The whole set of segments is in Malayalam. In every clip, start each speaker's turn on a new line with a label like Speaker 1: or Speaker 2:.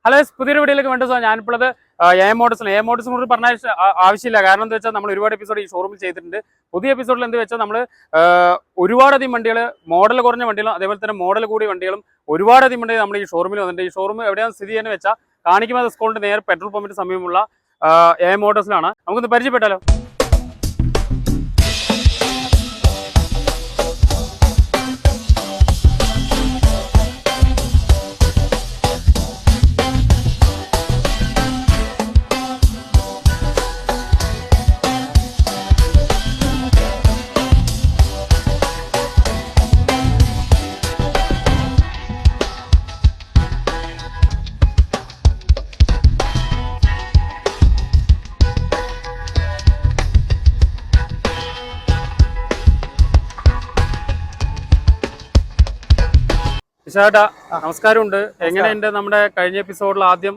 Speaker 1: ഹലോ, പുതിയൊരു വീഡിയോയിലേക്ക് വേണ്ട ഞാനിപ്പോഴത് എ മോട്ടോഴ്സ് കൂടി പറഞ്ഞ ആവശ്യമില്ല. കാരണം എന്താ വെച്ചാൽ നമ്മൾ ഒരുപാട് എപ്പിസോഡ് ഈ ഷോറൂമിൽ ചെയ്തിട്ടുണ്ട്. പുതിയ എപ്പിസോഡിൽ എന്താ വെച്ചാൽ നമ്മൾ ഒരുപാടധികം വണ്ടികൾ, മോഡൽ കുറഞ്ഞ വണ്ടികളും അതേപോലെ തന്നെ മോഡൽ കൂടിയ വണ്ടികളും ഒരുപാടധികം വണ്ടികൾ നമ്മൾ ഈ ഷോറൂമിൽ വന്നിട്ടുണ്ട്. ഈ ഷോറൂം എവിടെയാണ് സ്ഥിതി ചെയ്യുന്നത് വെച്ചാൽ കാണിക്കുമ്പോൾ സ്കൂളിന്റെ നേരെ പെട്രോൾ പമ്പിന് സമീപമുള്ള എ മോട്ടോഴ്സിലാണ്. നമുക്കൊന്ന് പരിചയപ്പെട്ടാലോ. വിശാഖ നമസ്കാരമുണ്ട്. എങ്ങനെയുണ്ട് നമ്മുടെ കഴിഞ്ഞ എപ്പിസോഡിൽ? ആദ്യം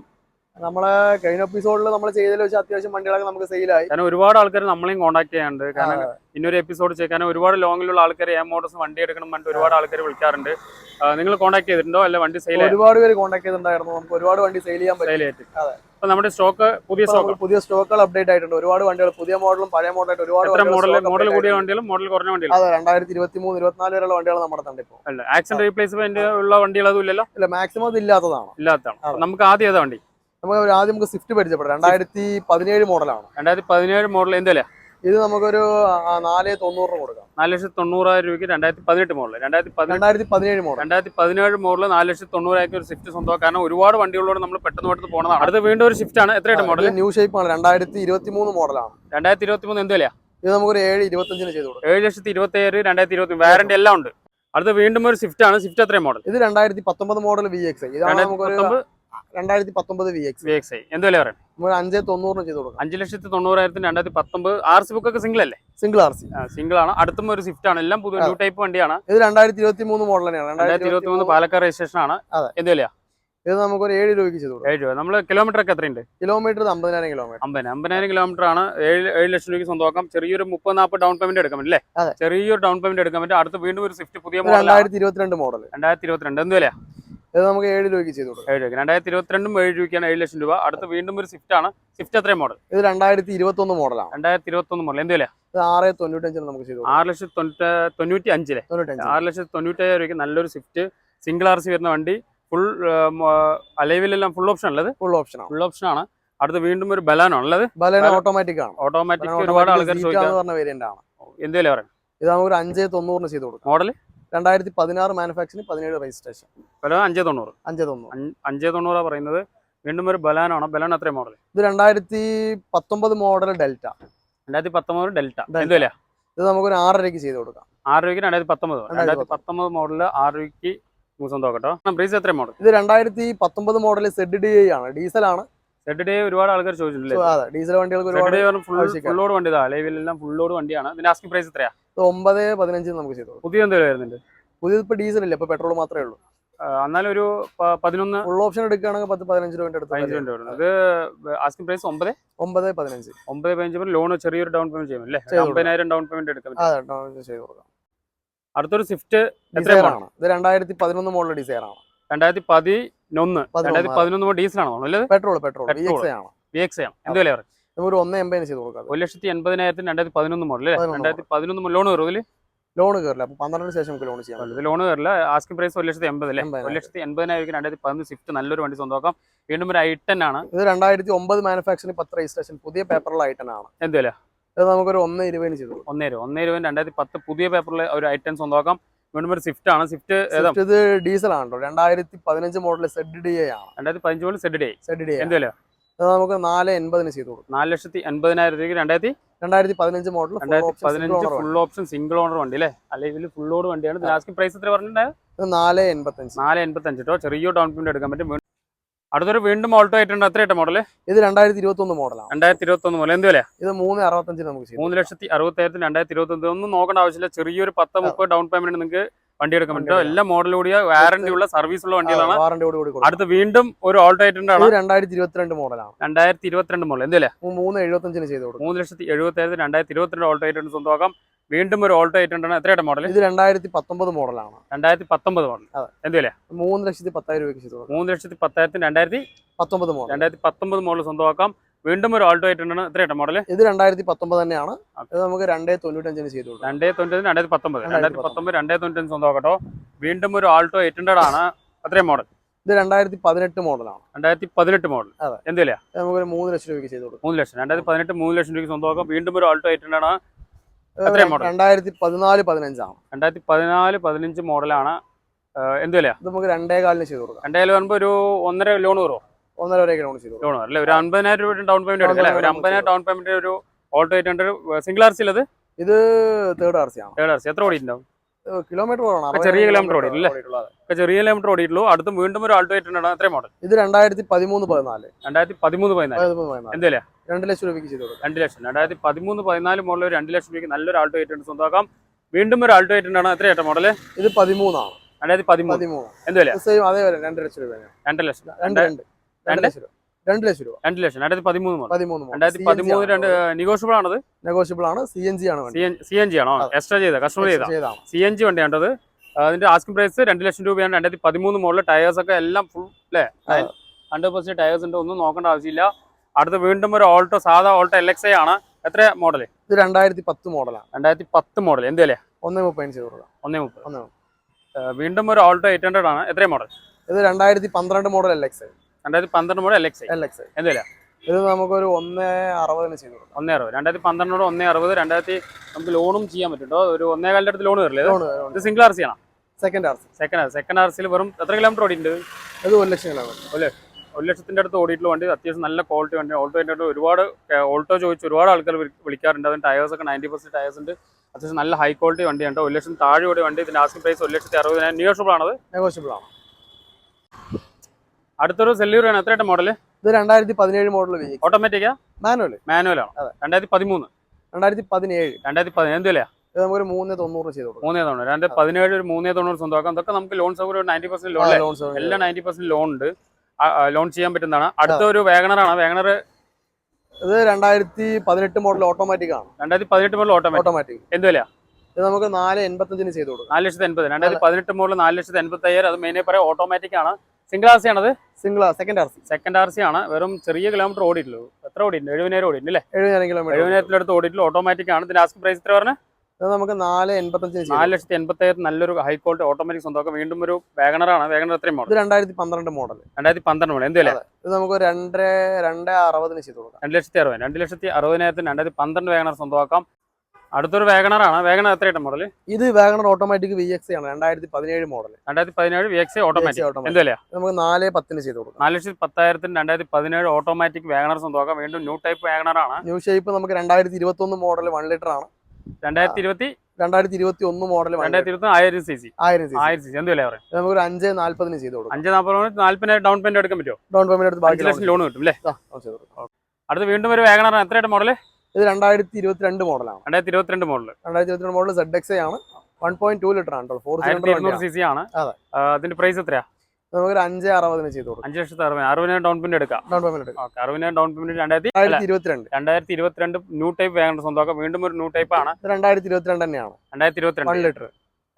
Speaker 2: കഴിഞ്ഞ എപ്പിസോഡിൽ നമ്മൾ ചെയ്തതിൽ വെച്ച് അത്യാവശ്യം വണ്ടികളൊക്കെ നമുക്ക് സെയിലായി.
Speaker 1: കാരണം ഒരുപാട് ആൾക്കാർ നമ്മളെയും കോൺടാക്ട് ചെയ്യാറുണ്ട്. കാരണം ഇന്നൊരു എപ്പിസോഡ് ചെയ്യാൻ ഒരുപാട് ലോങ്ങിലുള്ള ആൾക്കാർ എ മോട്ടോഴ്സ് വണ്ടി എടുക്കണം പറഞ്ഞിട്ട് ഒരുപാട് ആൾക്കാർ വിളിക്കാറുണ്ട്. നിങ്ങൾ കോൺടാക്ട് ചെയ്തിട്ടുണ്ടോ? അല്ല വണ്ടി സെയിൽ?
Speaker 2: ഒരുപാട് പേര് കോൺടാക്ട് ചെയ്തിട്ടുണ്ടായിരുന്നു. നമുക്ക് ഒരുപാട് വണ്ടി സെയിൽ ചെയ്യാൻ പറ്റും.
Speaker 1: അപ്പൊ നമ്മുടെ സ്റ്റോക്ക് പുതിയ
Speaker 2: സ്റ്റോക്കുകൾ അപ്ഡേറ്റ് ആയിട്ടുണ്ട്. ഒരുപാട് വണ്ടികൾ, പുതിയ മോഡലും പഴയ മോഡലായിട്ട് ഒരുപാട്
Speaker 1: മോഡൽ കൂടിയ വണ്ടികളും മോഡൽ കുറഞ്ഞ വണ്ടികളും.
Speaker 2: അതെ, 2023, 24 വരെയുള്ള വണ്ടികൾ നമ്മുടെ തന്നെ ഇപ്പോൾ.
Speaker 1: അല്ല, ആക്സിഡന്റ് റീപ്ലേസ്മെന്റ് ഉള്ള വണ്ടികൾ അതും ഇല്ലല്ലോ?
Speaker 2: ഇല്ല, മാക്സിമം അത് ഇല്ലാത്തതാണ്.
Speaker 1: നമുക്ക് ആദ്യം ഏതാ വണ്ടി?
Speaker 2: നമുക്ക് സ്വിഫ്റ്റ് പരിചയപ്പെടാം. 2017 മോഡലാണ്.
Speaker 1: 2017 മോഡൽ എന്തല്ലേ?
Speaker 2: ഇത് നമുക്കൊരു 4,90 കൊടുക്കാം.
Speaker 1: 4,90,000 രൂപയ്ക്ക് 2018 മോഡൽ.
Speaker 2: 2017 മോഡൽ.
Speaker 1: 2017 മോഡൽ 4,90,000 ഒരു സ്വിഫ്റ്റ് സ്വന്തം. കാരണം ഒരുപാട് വണ്ടികളോട് നമ്മൾ പെട്ടെന്ന് പെട്ടെന്ന് പോകുന്നതാണ്. അടുത്ത വീണ്ടും ഒരു സ്വിഫ്റ്റ് ആണ്. എത്രയാണ് മോഡൽ?
Speaker 2: ന്യൂ ഷേപ്പ് ആണ്. 2023 മോഡലാണ്.
Speaker 1: 2023 എന്തല്ലേ?
Speaker 2: ഇത് നമുക്കൊരു 7,25 ചെയ്ത് കൊടുക്കാം.
Speaker 1: 7,27,000, 2020 വാറന്റി എല്ലാം ഉണ്ട്. അടുത്ത വീണ്ടും ഒരു സ്വിഫ്റ്റ് ആണ്. സ്വിഫ്റ്റ് എത്രയും മോഡൽ?
Speaker 2: ഇത് 2019 മോഡൽ VXi. ഇതാണ് നമുക്ക് 2019 VXi.
Speaker 1: എന്ത് വില പറയാം?
Speaker 2: 5,90 ചെയ്ത് കൊടുക്കാം.
Speaker 1: 5,90,000 2019. RC ബുക്ക് ഒക്കെ സിംഗിൾ അല്ലേ?
Speaker 2: സിംഗിൾ RC
Speaker 1: സിംഗിൾ ആണ്. അടുത്തും ഒരു സ്വിഫ്റ്റ് ആണ്. എല്ലാം പുതിയ ന്യൂ ടൈപ്പ് വണ്ടിയാണ്.
Speaker 2: ഇത് 2023 മോഡൽ തന്നെയാണ്.
Speaker 1: 2023 പാലക്കാട് രജിസ്ട്രേഷൻ ആണ്. എന്ത് വിലയാ?
Speaker 2: ഇത് നമുക്കൊരു 7 രൂപയ്ക്ക് ചെയ്ത് കൊടുക്കാം.
Speaker 1: 7 രൂപ. നമ്മൾ കിലോമീറ്റർ ഒക്കെ എത്രയുണ്ട്?
Speaker 2: Kilometre 50,000 kilometre.
Speaker 1: 50,000 കിലോമീറ്റർ ആണ്. 7 ലക്ഷം രൂപയ്ക്ക് സ്വന്തമാക്കാം. ചെറിയൊരു 30-40 ഡൗൺ പേയ്മെന്റ് എടുക്കാൻ പറ്റില്ലേ? ചെറിയൊരു ഡൗൺ പേയ്മെന്റ് എടുക്കാൻ പറ്റും. അടുത്ത് വീണ്ടും ഒരു സ്വിഫ്റ്റ് പുതിയ മോഡൽ
Speaker 2: 2022 മോഡൽ.
Speaker 1: 2022 എന്ത് വിലയാ?
Speaker 2: ഇത് നമുക്ക് 7 രൂപയ്ക്ക് ചെയ്ത് കൊടുക്കാം.
Speaker 1: 7 രൂപ. 2022 7 രൂപയ്ക്കാണ്. 7 ലക്ഷം രൂപ. അടുത്ത് വീണ്ടും ഒരു സ്വിഫ്റ്റ് ആണ്. സ്വിഫ്റ്റ് എത്രയും മോഡൽ?
Speaker 2: ഇത് 2021 മോഡലാണ്.
Speaker 1: 2021 മോഡൽ. എന്ത് വില?
Speaker 2: ഇത് 6,95 നമുക്ക് ചെയ്ത് കൊടുക്കാം.
Speaker 1: 6,95,000 6,95,000 രൂപയ്ക്ക് നല്ലൊരു സ്വിഫ്റ്റ് സിംഗിൾ RC വരുന്ന വണ്ടി. ഫുൾ അലൈവിലെല്ലാം ഫുൾ ഓപ്ഷൻ ഉള്ളത്.
Speaker 2: ഫുൾ ഓപ്ഷൻ ആണ്.
Speaker 1: അടുത്ത് വീണ്ടും ഒരു ബലാനോ ഉള്ളത്.
Speaker 2: ബലാനോ ഓട്ടോമാറ്റിക് ആണ്.
Speaker 1: ഓട്ടോമാറ്റിക് ഒരുപാട് ആൾക്കാർ ചോദിക്കാൻ
Speaker 2: വേരിയന്റ് ആണ്.
Speaker 1: എന്ത് വില പറയാം?
Speaker 2: ഇത് നമുക്ക് 5,90 ചെയ്ത് കൊടുക്കാം.
Speaker 1: Model
Speaker 2: 2016 manufacturing, 17 registration.
Speaker 1: 5,90 പറയുന്നത്. വീണ്ടും ഒരു ബലാനോ ആണ്. ബലാനോ എത്രയും മോഡൽ?
Speaker 2: ഇത് 2019 മോഡൽ ഡെൽറ്റ.
Speaker 1: 2019 ഡെൽറ്റ. എന്ത് വില?
Speaker 2: ഇത് നമുക്കൊരു 6 രൂപയ്ക്ക് ചെയ്ത് കൊടുക്കാം.
Speaker 1: 6 രൂപയ്ക്ക് 2019 മോഡല് 6 രൂപയ്ക്ക് നോക്കട്ടോ. പ്രൈസ് എത്ര മോഡൽ?
Speaker 2: ഇത് 2019 മോഡൽ ZDI ആണ്. ഡീസൽ ആണ്.
Speaker 1: ZDI ഒരുപാട് ആൾക്കാർ ചോദിച്ചിട്ടുണ്ട്.
Speaker 2: ഡീസൽ വണ്ടികൾക്ക്
Speaker 1: ഫുൾ ലോഡ് വണ്ടി. അലൈവിലെല്ലാം ഫുൾ ലോഡ് വണ്ടിയാണ്. ഇതിന്റെ ആസ്കിംഗ് പ്രൈസ് എത്രയാ?
Speaker 2: 9,15 നമുക്ക് ചെയ്തു.
Speaker 1: പുതിയ എന്തെങ്കിലും വരുന്നുണ്ട്?
Speaker 2: പുതിയത് ഇപ്പൊ ഡീസൽ ഇല്ല, ഇപ്പൊ പെട്രോൾ മാത്രമേ ഉള്ളൂ.
Speaker 1: എന്നാലും ഒരു 11
Speaker 2: ഫുൾ ഓപ്ഷൻ എടുക്കുകയാണെങ്കിൽ 10-15 രൂപ അടുത്ത്.
Speaker 1: 15 രൂപ. അത് ആസ്കിംഗ് പ്രൈസ്
Speaker 2: 9,15
Speaker 1: ലോൺ ചെറിയൊരു ഡൗൺ പേയ്മെന്റ് ചെയ്യും അല്ലേ? 50,000 ഡൗൺ പേയ്മെന്റ് എടുക്കാം. അടുത്തൊരു സ്വിഫ്റ്റ്
Speaker 2: എത്രയാണ്? ഇത് 2011 മോഡൽ ഡിസൈർ ആണ്.
Speaker 1: 2011 ഡീസലാണോ?
Speaker 2: പെട്രോൾ
Speaker 1: VXi ആണ്. എന്ത് വില പറയും?
Speaker 2: ഒരു 1,80 ചെയ്ത് കൊടുക്കാം.
Speaker 1: 1,80,000 2011 മോഡൽ അല്ലേ? 2011 ലോൺ കയറും ഇതില്?
Speaker 2: ലോൺ കയറില്ല. അപ്പൊ 12 ശേഷം നമുക്ക് ലോൺ ചെയ്യാം.
Speaker 1: ലോൺ കയറില്ല. ആസ്കിംഗ് പ്രൈസ് 1,80,000 അല്ലേ? 1,80,000 2011 സ്വിഫ്റ്റ് നല്ലൊരു വണ്ടി സ്വന്തമാക്കാം. വീണ്ടും ഒരു I10 ആണ്.
Speaker 2: ഇത് 2009 മാനുഫാക്ചറിംഗ്, 10 രജിസ്ട്രേഷൻ, പുതിയ പേപ്പറുള്ള I10 ആണ്.
Speaker 1: എന്ത് വില?
Speaker 2: ഇത് നമുക്കൊരു 1,20 ചെയ്തു.
Speaker 1: 1,20 2010 പുതിയ പേപ്പറിൽ ഒരു I10 സ്വന്തമാക്കാം. വീണ്ടും ഒരു സ്വിഫ്റ്റ് ആണ്. സ്വിഫ്റ്റ്
Speaker 2: ഇത് ഡീസൽ ആണല്ലോ. 2015 മോഡൽ ZDI ആണ്.
Speaker 1: 2015 മോഡൽ ZDI. എന്ത് വില?
Speaker 2: ഇത് നമുക്ക് 4,80 ചെയ്തു കൊടുക്കും.
Speaker 1: 4,80,000 രൂപയ്ക്ക്
Speaker 2: 2015 model
Speaker 1: 2015 full option single owner വണ്ടി അല്ലേ? അല്ലെങ്കിൽ ഫുൾ ലോഡ് വണ്ടിയാണ്. ആസ്കിംഗ് പ്രൈസ് എത്ര പറഞ്ഞിട്ടുണ്ടായത്?
Speaker 2: 4,85
Speaker 1: കേട്ടോ. ചെറിയ ഡൗൺ പേയ്മെന്റ് എടുക്കാൻ പറ്റും. അടുത്തൊരു വീണ്ടും ഓൾട്ടോ ആയിട്ടുണ്ട്. എത്രയായിട്ട് മോഡല്?
Speaker 2: ഇത് 2021 മോഡലാണ്.
Speaker 1: 2021 മോഡൽ. എന്ത് വില?
Speaker 2: ഇത് 3,65 നമുക്ക് ചെയ്യും.
Speaker 1: 3,60,000 2021. ഒന്നും നോക്കേണ്ട ആവശ്യമില്ല. ചെറിയൊരു 10-30 ഡൗൺ പേയ്മെന്റ് നിങ്ങൾക്ക് വണ്ടി എടുക്കാൻ പറ്റും. എല്ലാം മോഡൽ കൂടിയ വാറന്റി ഉള്ള സർവീസ് ഉള്ള വണ്ടികളാണ്. അടുത്ത് വീണ്ടും ഒരു ഓൾട്ടോ ആയിട്ടുണ്ട്.
Speaker 2: 2022 മോഡലാണ്.
Speaker 1: 2022 മോഡൽ. എന്ത് വില?
Speaker 2: 3,75 ചെയ്ത് കൊടുക്കും.
Speaker 1: 3,70,000 2022 ഓൾട്ടോ ആയിട്ടുണ്ട് സ്വന്തമാക്കാം. വീണ്ടും ഒരു ഓൾട്ടോ ആയിട്ടുണ്ട്. എത്രയുടെ മോഡൽ?
Speaker 2: ഇത് 2019 മോഡലാണ്.
Speaker 1: 2019 മോഡൽ. എന്ത് വില?
Speaker 2: 3,10,000 രൂപയ്ക്ക് ചെയ്തു കൊടുക്കും.
Speaker 1: 3,10,000 2022
Speaker 2: 19 മോഡൽ
Speaker 1: 2019 മോഡൽ സ്വന്തമാക്കാം. വീണ്ടും ഒരു ആൾട്ടോ 800 ആണ്. എത്രയാണ് മോഡൽ?
Speaker 2: ഇത് 2019 തന്നെയാണ്. ഇത് നമുക്ക് 295 ചെയ്തു കൊടുക്കാം.
Speaker 1: 290 2019 295 സ്വന്തമാക്കട്ടോ. വീണ്ടും ഒരു ആൾട്ടോ 800 ആണ്. എത്രയും മോഡൽ?
Speaker 2: ഇത് 2018 മോഡലാണ്.
Speaker 1: 2018 മോഡൽ. എന്ത് വിലയാ?
Speaker 2: നമുക്ക് 3 ലക്ഷം രൂപയ്ക്ക് ചെയ്തു കൊടുക്കാം.
Speaker 1: 3 ലക്ഷം 2018 3 ലക്ഷം രൂപയ്ക്ക് സ്വന്തമാക്കാം. വീണ്ടും ഒരു ആൾട്ടോ 800 ആണ്. എത്രയും മോഡൽ?
Speaker 2: 2014-15 ആണ്.
Speaker 1: 2014-15 മോഡലാണ്. എന്ത് വിലയാ?
Speaker 2: ഇത് നമുക്ക് 2.25 ചെയ്തു കൊടുക്കാം.
Speaker 1: 2.5 വരുമ്പോൾ ഒരു 1.5 ലോൺ കയറുമോ?
Speaker 2: 1.5 വരെയൊക്കെ ലോൺ ചെയ്തു
Speaker 1: ലോൺ അല്ലേ? ഒരു 50,000 രൂപ ഡൗൺ പേയ്മെന്റ് എടുക്കാം അല്ലേ? ഒരു 50,000 ഡൗൺ പേയ്മെന്റ് ഒരു ഓൾട്ടോ 800 സിംഗിൾ ആർ സി ഉള്ളത്.
Speaker 2: ഇത് തേർഡ് ആർ സി ആണ്.
Speaker 1: Third R C. എത്ര ഓടിയിട്ടുണ്ടാവും?
Speaker 2: കിലോമീറ്റർ
Speaker 1: ചെറിയ കിലോമീറ്റർ ഓടിയിട്ടില്ലേ? ചെറിയ കിലോമീറ്റർ ഓടിയിട്ടുള്ളൂ. അടുത്തും വീണ്ടും ഒരു ആൾട്ടോ 800 ആണ്. എത്രയും മോഡൽ?
Speaker 2: ഇത് 2013-14.
Speaker 1: 2013-14. എന്ത് വില?
Speaker 2: 2 ലക്ഷം രൂപയ്ക്ക് ചെയ്തു കൊടുക്കാം.
Speaker 1: 2 ലക്ഷം 2013-14 മോഡൽ 2 ലക്ഷം രൂപയ്ക്ക് നല്ലൊരു ആൾട്ടോ 800 സ്വന്തമാക്കാം. വീണ്ടും ഒരു ആൾട്ടോ 800 ആണ്. എത്ര ഏട്ടാ മോഡൽ?
Speaker 2: ഇത് 13 ആണ്.
Speaker 1: 2013. എന്ത് വില?
Speaker 2: അതേ വരെ 2 ലക്ഷം രൂപ.
Speaker 1: 2 ലക്ഷം
Speaker 2: 2 ലക്ഷം രൂപ. 2 ലക്ഷം രൂപ.
Speaker 1: 2 ലക്ഷം 2013 മോഡൽ.
Speaker 2: 2013
Speaker 1: രണ്ട് നെഗോഷ്യബിൾ ആണത്.
Speaker 2: നെഗോഷ്യബിൾ ആണ്. CNG ആണ്.
Speaker 1: CNG ആണോ? എക്സ്ട്രാ ചെയ്ത കസ്റ്റമർ ചെയ്ത CNG വണ്ടിയാണ്ടത്. അതിന്റെ ആസ്കിംഗ് പ്രൈസ് 2 ലക്ഷം രൂപയാണ്. 2013 മോഡൽ. ടയേഴ്സ് ഒക്കെ എല്ലാം ഫുൾ അല്ലേ? 100% ടയേഴ്സ് ഉണ്ട്. ഒന്നും നോക്കേണ്ട ആവശ്യമില്ല. അടുത്ത് വീണ്ടും ഒരു ഓൾട്ടോ സാധാ ഓൾട്ടോ LXI ആണ്. എത്ര മോഡൽ?
Speaker 2: ഇത് 2010 മോഡലാണ്.
Speaker 1: 2010 മോഡൽ. എന്ത് വില?
Speaker 2: 1.30 ചെയ്ത് കൊടുക്കാം.
Speaker 1: 1.30. വീണ്ടും ഒരു ഓൾട്ടോ 800 ആണ്. എത്ര മോഡൽ?
Speaker 2: ഇത് 2012 മോഡൽ LXI.
Speaker 1: 2012 model LXI. എന്ത് വില?
Speaker 2: ഇത് നമുക്കൊരു 1.60 ചെയ്ത് കൊടുക്കാം.
Speaker 1: 1.60. 2012 1.60. നമുക്ക് ലോണും ചെയ്യാൻ പറ്റും. ഒരു 1.25 അടുത്ത് ലോൺ കയറില്ലേ? ഇത് സിംഗിൾ ആർ സി ആണ്.
Speaker 2: സെക്കൻഡ്
Speaker 1: ആർ സിയിൽ വെറും എത്ര കിലോമീറ്റർ ഓടിയിട്ടുണ്ട്?
Speaker 2: ഇത് 1 ലക്ഷം കിലോമീറ്റർ.
Speaker 1: 1 ലക്ഷത്തിന്റെ അടുത്ത് ഓടിയിട്ടുള്ള വണ്ടി. അത്യാവശ്യം നല്ല ക്വാളിറ്റി വണ്ടി. ഓൾട്ടോ 800 ഒരുപാട് ഓൾട്ടോ ചോദിച്ച് ഒരുപാട് ആൾക്കാർ വിളിക്കാറുണ്ട്. അതിന് ടയേഴ്സ് ഒക്കെ 90% ടയേഴ്സ് ഉണ്ട്. അത്യാവശ്യം നല്ല ഹൈ ക്വാളിറ്റി വണ്ടിയാണ്. 1 ലക്ഷം താഴെ ഓടിയ വണ്ടി. ഇതിന്റെ ആസ്കിംഗ് പ്രൈസ് 1,60,000. നെഗോഷ്യബിൾ ആണത്. അടുത്തൊരു സെല്യൂർ ആണ്. എത്രയായിട്ട് മോഡൽ?
Speaker 2: ഇത് 2017 മോഡൽ.
Speaker 1: ഓട്ടോമാറ്റിക്കാ? മാനുവലാണ്. 2013.
Speaker 2: 2017.
Speaker 1: എന്ത് വിലയാ?
Speaker 2: ഇത് നമുക്കൊരു 3.90 ചെയ്ത് കൊടുക്കാം.
Speaker 1: 3.90. 2017 ഒരു 3.90 സ്വന്തമാക്കാം. അതൊക്കെ നമുക്ക് ലോൺ സൗകര്യം 90% ലോൺ. എല്ലാം 90% ലോൺ ഉണ്ട്. ലോൺ ചെയ്യാൻ പറ്റുന്നതാണ്. അടുത്ത ഒരു വാഗണർ ആണ്. വാഗണർ
Speaker 2: ഇത് 2018 മോഡൽ ഓട്ടോമാറ്റിക് ആണ്.
Speaker 1: 2018 മോഡൽ ഓട്ടോമാറ്റിക്. എന്ത് വിലയാ?
Speaker 2: ഇത് നമുക്ക് 4.85 ചെയ്ത് കൊടുക്കാം.
Speaker 1: 4,80,000. 2018 മോഡൽ 4,85,000. അത് മെയിനായി പറയാം ഓട്ടോമാറ്റിക് ആണ്. സിംഗിൾ ആർ സി ആണത്. സെക്കൻഡ് ആർ സി ആണ്. വെറും ചെറിയ കിലോമീറ്റർ ഓടിയിട്ടുള്ളൂ. എത്ര ഓടിയിട്ടുണ്ട്? 70,000 ഓടിയിട്ടുണ്ട് അല്ലേ? 70,000 അടുത്ത് ഓടിയിട്ടുള്ളൂ. ഓട്ടോമാറ്റിക് ആണ്. ഇതിന്റെ ആസ്കിംഗ് പ്രൈസ് എത്ര പറഞ്ഞത്?
Speaker 2: നമുക്ക് 4.85.
Speaker 1: 4,80,000 നല്ലൊരു ഹൈ ക്വാളിറ്റി ഓട്ടോമാറ്റിക് സ്വന്തമാക്കാം. വീണ്ടും ഒരു വാഗണർ ആണ്. വാഗണർ എത്രയും മോഡൽ?
Speaker 2: 2012 മോഡൽ.
Speaker 1: 2012 മോഡൽ. എന്ത് വില?
Speaker 2: ഇത് നമുക്ക് 2.60 ചെയ്ത് കൊടുക്കാം.
Speaker 1: 2,60,000. 2,60,000 2012 വാഗണർ സ്വന്തമാക്കാം. അടുത്തൊരു വാഗണർ ആണ്. വാഗണർ എത്രയായിട്ട് മോഡൽ?
Speaker 2: ഇത് വാഗണർ ഓട്ടോമാറ്റിക് VXI ആണ്. 2017 മോഡൽ.
Speaker 1: 2017 VXI automatic. എന്ത് വില?
Speaker 2: നമുക്ക് 4.10 ചെയ്ത് കൊടുക്കാം.
Speaker 1: 4,10,000 2017 ഓട്ടോമാറ്റിക് വാഗണർ സ്വന്തമാക്കാം. വീണ്ടും ന്യൂ ടൈപ്പ് വാഗണർ ആണ്.
Speaker 2: New shape. നമുക്ക് 2021 മോഡൽ 1 ലിറ്റർ ആണ്.
Speaker 1: 2021 മോഡൽ 1000 cc. എന്ത് വില പറയാം?
Speaker 2: നമുക്ക് 5.40 ചെയ്ത് കൊടുക്കാം.
Speaker 1: 5.40 40,000 ഡൗൺ പേയ്മെന്റ് എടുക്കാൻ പറ്റുമോ?
Speaker 2: ഡൗൺ പേയ്മെന്റ് എടുത്ത്
Speaker 1: 5 ലക്ഷം ലോൺ കിട്ടും അല്ലേ? അടുത്ത് വീണ്ടും ഒരു വാഗണർ. എത്രയായിട്ട് മോഡൽ?
Speaker 2: ഇത് 2022 മോഡലാണ്.
Speaker 1: 2022 മോഡൽ
Speaker 2: ZXI ആണ്. 1.2 ലിറ്റർ ആണ്.
Speaker 1: 400 cc ആണ്. അതിന്റെ പ്രൈസ് എത്രയാ?
Speaker 2: നമുക്ക് 5.60 ചെയ്ത് കൊടുക്കാം.
Speaker 1: 5,60,000 ഡൗൺ പേയ്മെന്റ് എടുക്കാം. 60,000 down payment. 2022 new type WagonR സ്വന്തമാക്കാം. വീണ്ടും ഒരു ന്യൂ ടൈപ്പ് ആണ്.
Speaker 2: 2022 തന്നെയാണ്.
Speaker 1: 2022
Speaker 2: 1 ലിറ്റർ.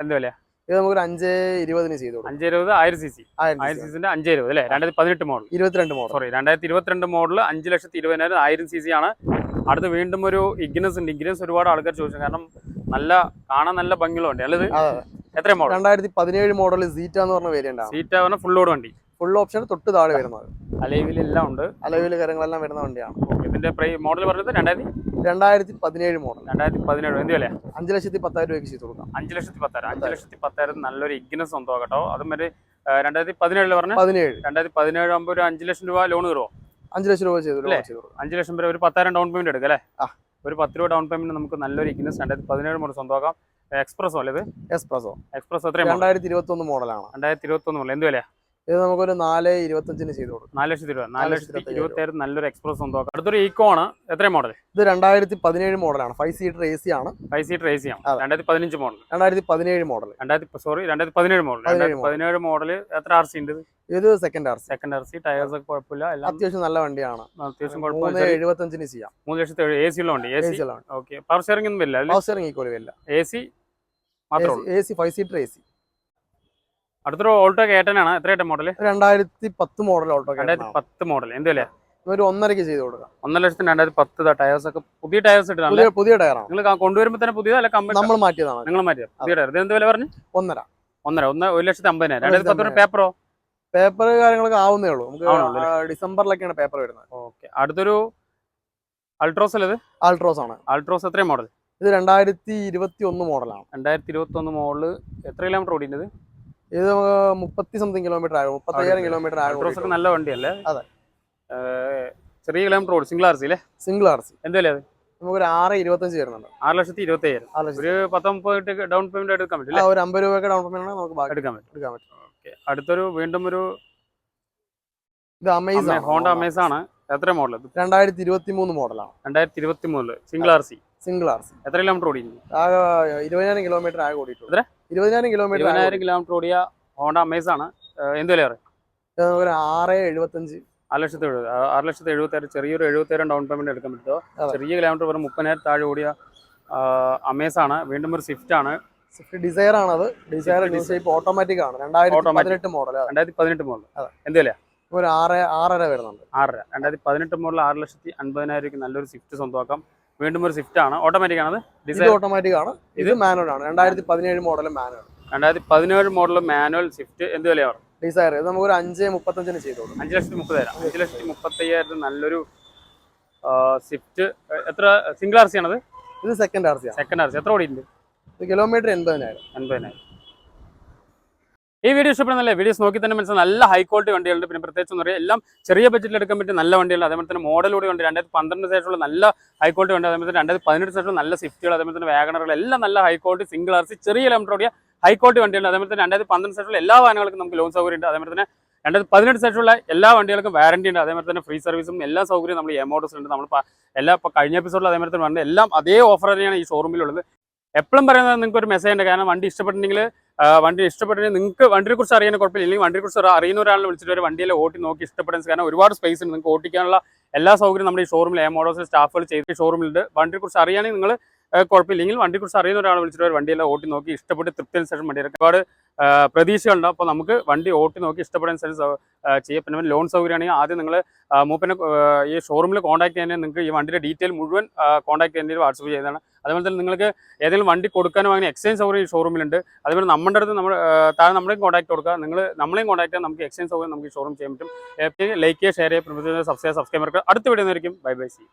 Speaker 1: എന്ത് വില?
Speaker 2: ഇത് നമുക്ക് 5.20 ചെയ്ത് കൊടുക്കാം.
Speaker 1: 5.20 1000 cc. 1000 cc 5.20 അല്ലേ? 2018 മോഡൽ. 2022 മോഡൽ 5,20,000 1000 cc ആണ്. അടുത്ത് വീണ്ടും ഒരു ഇഗ്നസ് ഉണ്ട്. ഇഗ്നസ് ഒരുപാട് ആൾക്കാർ ചോദിച്ചു. കാരണം കാണാൻ നല്ല ഭംഗിയുള്ള വണ്ടി അല്ലത്? എത്ര മോഡൽ?
Speaker 2: 2017 മോഡൽ സീറ്റ എന്ന് പറഞ്ഞ വേരിയന്റ് ആണ്.
Speaker 1: സീറ്റ പറഞ്ഞ ഫുൾ ലോഡ് വണ്ടി.
Speaker 2: ഫുൾ ഓപ്ഷൻ തൊട്ട് താഴെ വരുന്നത്.
Speaker 1: അലൈവിലെല്ലാം ഉണ്ട്.
Speaker 2: അലൈവില് കാര്യങ്ങളെല്ലാം വരുന്ന വണ്ടിയാണ്.
Speaker 1: ഇതിന്റെ മോഡൽ പറഞ്ഞത്
Speaker 2: 2017 മോഡൽ.
Speaker 1: 2017. എന്ത് വില?
Speaker 2: 5,10,000 രൂപയ്ക്ക് ചെയ്ത് കൊടുക്കാം.
Speaker 1: 5,10,000 നല്ലൊരു ഇഗ്നസ് സ്വന്തം കേട്ടോ. അതും ഒരു 2017 പറഞ്ഞ 2017 ആകുമ്പോൾ ഒരു 5 ലക്ഷം രൂപ ലോൺ കയറുമോ?
Speaker 2: 5 ലക്ഷം രൂപ ചെയ്തു.
Speaker 1: 5 ലക്ഷം രൂപ ഒരു 10,000 ഡൗൺ പേയ്മെന്റ് എടുക്കാം അല്ലേ? ഒരു 10 രൂപ ഡൗൺ പേയ്മെന്റ് നമുക്ക് നല്ലൊരു ഇഗ്നസ് 2017 മോഡൽ സ്വന്തമാക്കാം. എക്സ്പ്രസോ അല്ലേ ഇത്? എക്സ്പ്രസോ എത്രയാണ്?
Speaker 2: 2021 മോഡലാണ്.
Speaker 1: 2021 മോഡൽ. എന്ത് വില?
Speaker 2: ഇത് നമുക്കൊരു 4.25 ചെയ്ത് കൊടുക്കും.
Speaker 1: 4 ലക്ഷം രൂപ. 4,20,000 നല്ലൊരു എക്സ്പ്രസ് സ്വന്തമാക്കാം. അടുത്തൊരു ഈക്കോ ആണ്. എത്ര മോഡൽ?
Speaker 2: ഇത് 2017 മോഡലാണ്. 5 സീറ്റർ AC ആണ്.
Speaker 1: 5 സീറ്റർ AC ആണ്. 2015 മോഡൽ.
Speaker 2: 2017 മോഡൽ.
Speaker 1: 2017 മോഡൽ. 2017 മോഡൽ. എത്ര RC ഉണ്ട്?
Speaker 2: ഇത് സെക്കൻഡ് RC.
Speaker 1: ടയേഴ്സ് ഒക്കെ കുഴപ്പമില്ല.
Speaker 2: അത്യാവശ്യം നല്ല വണ്ടിയാണ്.
Speaker 1: അത്യാവശ്യം കുഴപ്പമില്ല.
Speaker 2: 3.75 ചെയ്യാം.
Speaker 1: 3,70,000 AC ഉള്ള വണ്ടി. ഓക്കെ. പവർ സ്റ്റിയറിംഗ് ഒന്നും വരില്ല.
Speaker 2: പവർ സ്റ്റിയറിംഗ് ഈക്വൽ വരില്ല.
Speaker 1: AC മാത്രമേ ഉള്ളൂ.
Speaker 2: AC 5 seater AC.
Speaker 1: അടുത്തൊരു ഓൾട്ടോ കേട്ടനാണ്. എത്രയായിട്ട് മോഡൽ?
Speaker 2: 2010 model auto.
Speaker 1: 2010 മോഡൽ. എന്തുവല്ലേ?
Speaker 2: ഒരു 1.5 ചെയ്ത് കൊടുക്കാം.
Speaker 1: 1,00,000 ടയേഴ്സ് ഒക്കെ പുതിയ ടയേഴ്സ് ഇട്ടാണ്.
Speaker 2: പുതിയ ടയറാണ്.
Speaker 1: നിങ്ങൾ കൊണ്ടുവരുമ്പോൾ തന്നെ പുതിയതോ അല്ല
Speaker 2: നമ്മൾ മാറ്റിയതാണ്.
Speaker 1: നിങ്ങൾ മാറ്റിയത് പുതിയ ടയർ. ഇത് എന്ത് വില പറഞ്ഞു?
Speaker 2: 1.5.
Speaker 1: 1,50,000. 2010 പേപ്പറോ?
Speaker 2: പേപ്പർ കാര്യങ്ങളൊക്കെ ആവുന്നേ ഉള്ളൂ. നമുക്ക് ഡിസംബറിലൊക്കെയാണ് പേപ്പർ വരുന്നത്.
Speaker 1: ഓക്കെ. അടുത്തൊരു അൾട്രോസ് അല്ലേ? ഇത്
Speaker 2: ആൾട്രോസ് ആണ്.
Speaker 1: അൾട്രോസ് എത്രയും മോഡൽ?
Speaker 2: ഇത് 2021 മോഡലാണ്.
Speaker 1: 2021 മോഡല്. എത്ര കിലോമീറ്റർ ഓടിക്കുന്നത്?
Speaker 2: ഇത് 30 സംതിങ് കിലോമീറ്റർ ആകും. 35,000 കിലോമീറ്റർ ആകും.
Speaker 1: അൾട്രോസ് ഒക്കെ നല്ല വണ്ടിയല്ലേ?
Speaker 2: അതെ.
Speaker 1: ചെറിയ കിലോമീറ്റർ ഓടും. സിംഗിൾ ആർ സി അല്ലേ?
Speaker 2: Single R C.
Speaker 1: എന്തല്ലേ അത്?
Speaker 2: നമുക്കൊരു 6.25 വരുന്നുണ്ട്.
Speaker 1: 6,25,000. ഒരു 19 ഡൗൺ പേയ്മെന്റ് എടുക്കാൻ പറ്റില്ല?
Speaker 2: ഒരു 50 രൂപയൊക്കെ ഡൗൺ പേയ്മെന്റ് നമുക്ക്
Speaker 1: എടുക്കാൻ പറ്റും. ഓക്കെ. അടുത്തൊരു വീണ്ടും ഒരു
Speaker 2: ഇത് അമേസ്,
Speaker 1: ഹോണ്ട അമേസ് ആണ്. എത്ര മോഡൽ?
Speaker 2: 2023 മോഡലാണ്.
Speaker 1: 2023 single R C.
Speaker 2: Single R C.
Speaker 1: എത്ര കിലോമീറ്റർ ഓടിക്കുന്നു?
Speaker 2: 20,000 കിലോമീറ്റർ ആകെ ഓടിയിട്ടുണ്ട്.
Speaker 1: എത്ര?
Speaker 2: 20,000 കിലോമീറ്റർ.
Speaker 1: 20,000 കിലോമീറ്റർ ഓടിയ ഹോണ്ട അമേസ് ആണ്. എന്ത് വില?
Speaker 2: ഒരു 6.75.
Speaker 1: 6,70,000. ചെറിയൊരു 70,000 ഡൗൺ പേയ്മെന്റ് എടുക്കാൻ പറ്റുമോ? ചെറിയ കിലോമീറ്റർ വെറും 30,000 താഴെ ഓടിയ അമേസ് ആണ്. വീണ്ടും ഒരു സ്വിഫ്റ്റ് ആണ്.
Speaker 2: സ്വിഫ്റ്റ് ഡിസയർ ആണത്. ഡിസയർ ഓട്ടോമാറ്റിക് ആണ്. 2018 മോഡൽ.
Speaker 1: 2018 മോഡൽ. എന്ത് വില?
Speaker 2: ഒരു 6.5 വരുന്നുണ്ട്.
Speaker 1: 6.5. 2018 മോഡൽ 6,50,000 നല്ലൊരു സ്വിഫ്റ്റ് സ്വന്തമാക്കാം. വീണ്ടും ഒരു സ്വിഫ്റ്റ് ആണ്. ഓട്ടോമാറ്റിക് ആണ്.
Speaker 2: ഡിസൈർ ഓട്ടോമാറ്റിക് ആണ്. ഇത് മാനുവൽ ആണ്. 2017 model manual.
Speaker 1: 2017 model manual Swift. എന്ത് വിലയാണ്?
Speaker 2: ഡിസൈർ. ഇത് നമുക്ക് ഒരു 5.35 ചെയ്തോളൂ.
Speaker 1: 5,30,000. 5,35,000 നല്ലൊരു സ്വിഫ്റ്റ്. എത്ര സിംഗിൾ ആർ സി ആണത്?
Speaker 2: ഇത് സെക്കൻഡ് ആർ സി ആണ്.
Speaker 1: Second R C. എത്ര ഓടിയിട്ടുണ്ട്?
Speaker 2: കിലോമീറ്റർ 80,000.
Speaker 1: 80,000. ഈ വീഡിയോ ഇഷ്ടപ്പെടുന്നല്ലേ? വീഡിയോസ് നോക്കി തന്നെ മനസ്സിലായി നല്ല ഹൈ ക്വാളിറ്റി വണ്ടികളുണ്ട്. പിന്നെ പ്രത്യേകിച്ച് എന്ന് പറയാം എല്ലാം ചെറിയ ബഡ്ജറ്റിൽ എടുക്കാൻ പറ്റിയ നല്ല വണ്ടികളുണ്ട്. അതേപോലെ തന്നെ മോഡലോടെ ഉണ്ട്. 2012 ശേഷമുള്ള നല്ല ഹൈ ക്വാളിറ്റി ഉണ്ട്. അതേപോലെ തന്നെ 2018 ശേഷമുള്ള നല്ല സ്വിഫ്റ്റുകൾ, അതേപോലെ തന്നെ വാഗണറുകൾ എല്ലാം നല്ല high quality single R C ചെറിയ കിലോമീറ്റർ ഓടിയ ഹൈ ക്വാളിറ്റി വണ്ടികളുണ്ട്. അതേപോലെ തന്നെ 2012 ശേഷമുള്ള എല്ലാ വാഹനങ്ങൾക്കും നമുക്ക് ലോൺ സൗകര്യം ഉണ്ട്. അതേപോലെ തന്നെ 2018 ശേഷമുള്ള എല്ലാ വണ്ടികൾക്കും വാറന്റി ഉണ്ട്. അതേപോലെ തന്നെ ഫ്രീ സർവീസും എല്ലാ സൗകര്യവും നമ്മൾ എമോട്ടോസ് ഉണ്ട്. നമ്മൾ ഇപ്പോൾ കഴിഞ്ഞ എപ്പിസോഡിൽ അതേപോലെ തന്നെ പറഞ്ഞത് എല്ലാം അതേ ഓഫർ തന്നെയാണ് ഈ ഷോറൂമിലുള്ളത്. എപ്പോഴും പറയുന്നത് നിങ്ങൾക്ക് ഒരു മെസ്സേജ് ഉണ്ട്. കാരണം വണ്ടി ഇഷ്ടപ്പെട്ടിട്ടുണ്ടെങ്കിൽ നിങ്ങൾക്ക് വണ്ടിയെ കുറിച്ച് അറിയാൻ കുഴപ്പമില്ല. ഇല്ലെങ്കിൽ വണ്ടിയെ കുറിച്ച് അറിയുന്ന ഒരാളെ വിളിച്ചിട്ട് ഒരു വണ്ടിയിലെ ഓട്ടി നോക്കി ഇഷ്ടപ്പെടുന്ന, കാരണം ഒരുപാട് സ്പേസ് ഉണ്ട്. നിങ്ങൾക്ക് ഓട്ടിക്കാനുള്ള എല്ലാ സൗകര്യം നമ്മുടെ ഈ ഷോറൂമിൽ എമോട്ടോസിൽ സ്റ്റാഫുകൾ ചെയ്ത് ഷോറൂമിലുണ്ട്. വണ്ടിയെ കുറിച്ച് അറിയാണെങ്കിൽ നിങ്ങൾ കുഴപ്പമില്ലെങ്കിൽ വണ്ടിയെ കുറിച്ച് അറിയുന്ന ഒരാളെ വിളിച്ചിട്ട് ഒരു വണ്ടിയെല്ലാം ഓട്ടി നോക്കി ഇഷ്ടപ്പെട്ട് തൃപ്തിന് ശേഷം വണ്ടി ഒരുപാട് പ്രതീക്ഷയുണ്ട്. അപ്പോൾ നമുക്ക് വണ്ടി ഓട്ടി നോക്കി ഇഷ്ടപ്പെടുന്ന ശേഷം ചെയ്യാം. പിന്നെ ലോൺ സൗകര്യമാണെങ്കിൽ ആദ്യം നിങ്ങൾ മൂപ്പനെ ഈ ഷോറൂമിൽ കോൺടാക്ട് ചെയ്യാൻ നിങ്ങൾക്ക് ഈ വണ്ടിയുടെ ഡീറ്റെയിൽ മുഴുവൻ കോൺടാക്ട് ചെയ്യേണ്ടി വാട്സപ്പ് ചെയ്യുന്നതാണ്. അതുപോലെ തന്നെ നിങ്ങൾക്ക് ഏതെങ്കിലും വണ്ടി കൊടുക്കാനോ അങ്ങനെ എക്സ്ചേഞ്ച് സൗകര്യം ഈ ഷോറൂമിലുണ്ട്. അതുപോലെ നമ്മുടെ അടുത്ത് താഴെ നമ്മളെയും കോൺടാക്ട് കൊടുക്കുക. നമ്മളെയും കോൺടാക്ട് ചെയ്യാൻ നമുക്ക് എക്സ്ചേഞ്ച് സൗകര്യം നമുക്ക് ഈ ഷോറൂം ചെയ്യാൻ പറ്റും. ലൈക്ക് ചെയ്യുക, ഷെയർ ചെയ്യുക, സബ്സ്ക്രൈബ് അടുത്ത വീഡിയോ ആയിരിക്കും. Bye bye. സി.